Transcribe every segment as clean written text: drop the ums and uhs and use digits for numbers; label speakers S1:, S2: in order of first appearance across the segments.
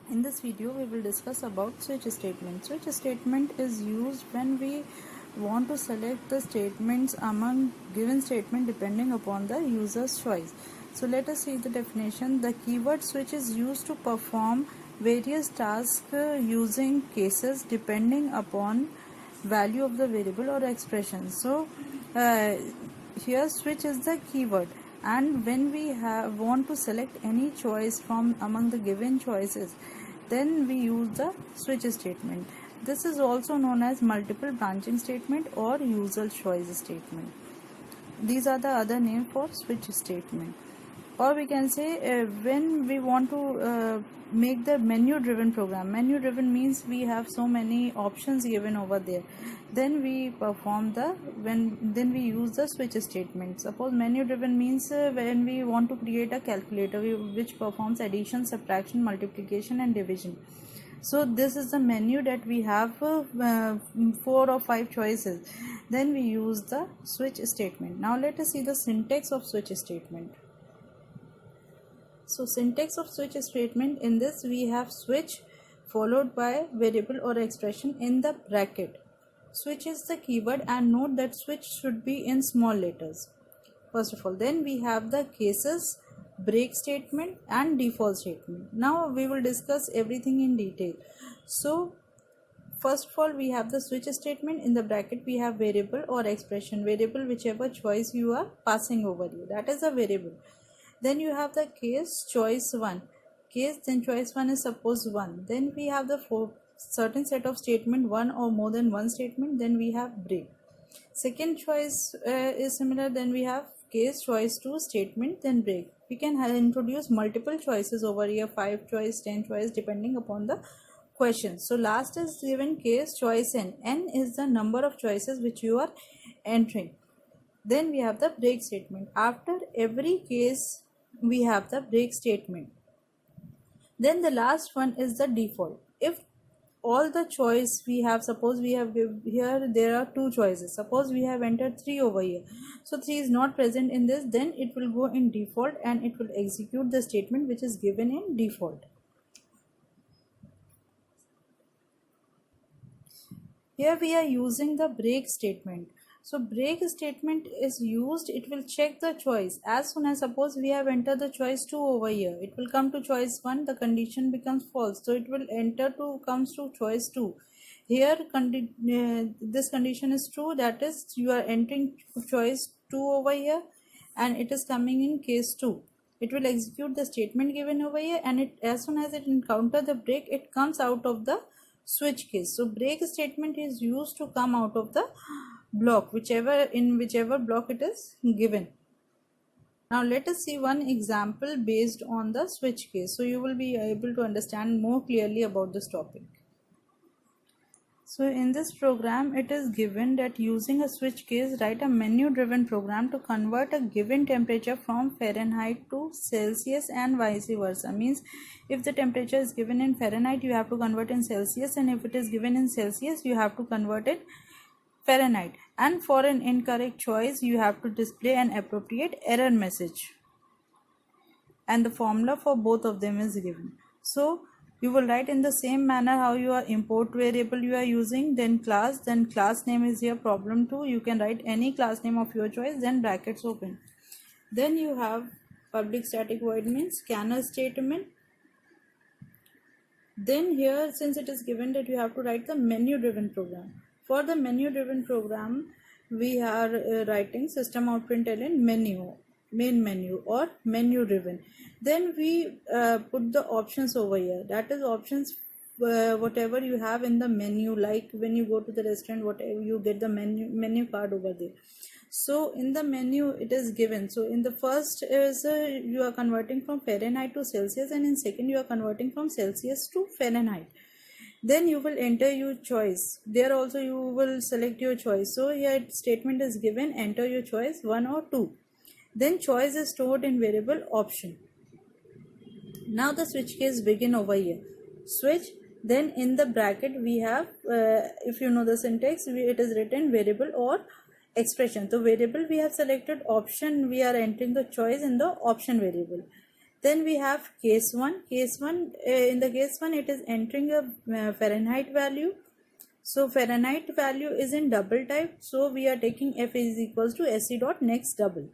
S1: In this video, we will discuss about switch statement. Switch statement is used when we want to select the statements among given statement depending upon the user's choice. So let us see the definition. The keyword switch is used to perform various tasks using cases depending upon value of the variable or expression. So here switch is the keyword, and when we want to select any choice from among the given choices, then we use the switch statement. This is also known as multiple branching statement or user choice statement. These are the other name for switch statement. Or we can say when we want to make the menu driven program. Menu driven means we have so many options given over there, then we then we use the switch statement. Suppose menu driven means when we want to create a calculator which performs addition, subtraction, multiplication and division. So this is the menu that we have 4 or 5 choices, then we use the switch statement. Now let us see the syntax of switch statement. So syntax of switch statement, in this we have switch followed by variable or expression in the bracket. Switch is the keyword, and note that switch should be in small letters first of all. Then we have the cases, break statement and default statement. Now we will discuss everything in detail. So first of all, we have the switch statement. In the bracket we have variable or expression. Variable, whichever choice you are passing over here, that is a variable. Then you have the case, choice 1 case, then choice 1 is suppose 1. Then we have the certain set of statement, one or more than one statement. Then we have break. Second choice is similar. Then we have case, choice 2 statement, then break. We can introduce multiple choices over here, 5 choice, 10 choice, depending upon the question. So last is given case, choice n is the number of choices which you are entering. Then we have the break statement. After every case we have the break statement. Then the last one is the default. If all the choice we have, suppose we have here there are 2 choices, suppose we have entered 3 over here, so 3 is not present in this, then it will go in default and it will execute the statement which is given in default. Here we are using the break statement. So break statement is used, it will check the choice. As soon as, suppose we have entered the choice 2 over here, it will come to choice 1, the condition becomes false, so it will comes to choice 2. Here this condition is true, that is you are entering choice 2 over here and it is coming in case 2. It will execute the statement given over here, and as soon as it encounter the break, it comes out of the switch case. So break statement is used to come out of the block, whichever block it is given. Now let us see one example based on the switch case, so you will be able to understand more clearly about this topic. So in this program it is given that using a switch case, write a menu driven program to convert a given temperature from Fahrenheit to Celsius and vice versa. Means if the temperature is given in Fahrenheit, you have to convert in Celsius, and if it is given in Celsius, you have to convert it Fahrenheit. And for an incorrect choice, you have to display an appropriate error message, and the formula for both of them is given. So you will write in the same manner how your import variable you are using, then class name is here problem2. You can write any class name of your choice, then brackets open. Then you have public static void means scanner statement. Then here, since it is given that you have to write the menu driven program. For the menu driven program, we are writing system out println menu, main menu or menu driven. Then we put the options over here, that is options whatever you have in the menu, like when you go to the restaurant, whatever you get the menu card over there. So in the menu it is given. So in the first is you are converting from Fahrenheit to Celsius, and in second you are converting from Celsius to Fahrenheit. Then you will enter your choice. There also you will select your choice. So here statement is given, enter your choice 1 or 2. Then choice is stored in variable option. Now the switch case begin over here. Switch, then in the bracket we have if you know the syntax, it is written variable or expression. So variable we have selected, option we are entering the choice in the option variable. Then we have case 1. In the case 1 it is entering a Fahrenheit value. So Fahrenheit value is in double type, so we are taking F is equals to SE dot next double.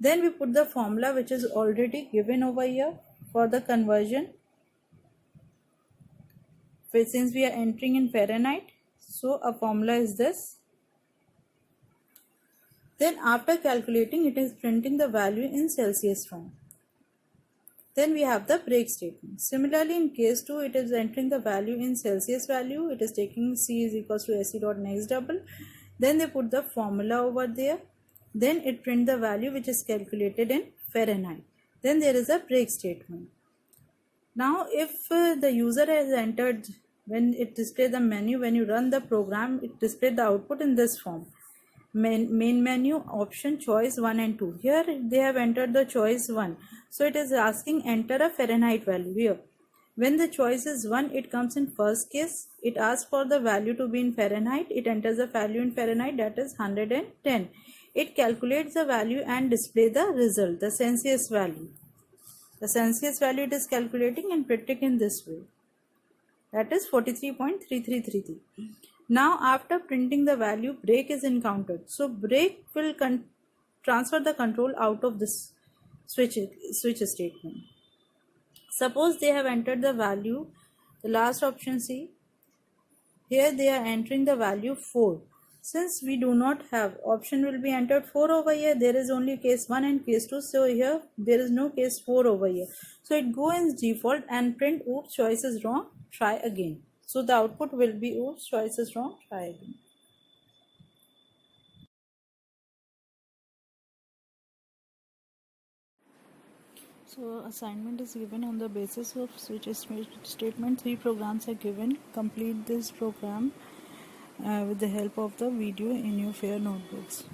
S1: Then we put the formula which is already given over here for the conversion. Since we are entering in Fahrenheit, so a formula is this. Then after calculating, it is printing the value in Celsius form. Then we have the break statement. Similarly, in case 2, it is entering the value in Celsius value. It is taking C is equals to SE dot next double. Then they put the formula over there. Then it print the value which is calculated in Fahrenheit. Then there is a break statement. Now if the user has entered, when it displays the menu, when you run the program, it displays the output in this form. Main menu, option, choice 1 and 2. Here they have entered the choice 1. So it is asking enter a Fahrenheit value here. When the choice is 1, it comes in first case. It asks for the value to be in Fahrenheit. It enters the value in Fahrenheit, that is 110. It calculates the value and display the result, the Celsius value. The Celsius value it is calculating and printing in this way. That is 43.3333. Now after printing the value, break is encountered. So break will transfer the control out of this switch statement. Suppose they have entered the value, the last option C. Here they are entering the value 4. Since we do not have, option will be entered 4 over here, there is only case 1 and case 2. So here there is no case 4 over here. So it goes in default and print oops, choice is wrong, try again. So the output will be oops, choice is wrong, try again. So assignment is given on the basis of switch statement. 3 programs are given. Complete this program with the help of the video in your FAIR notebooks.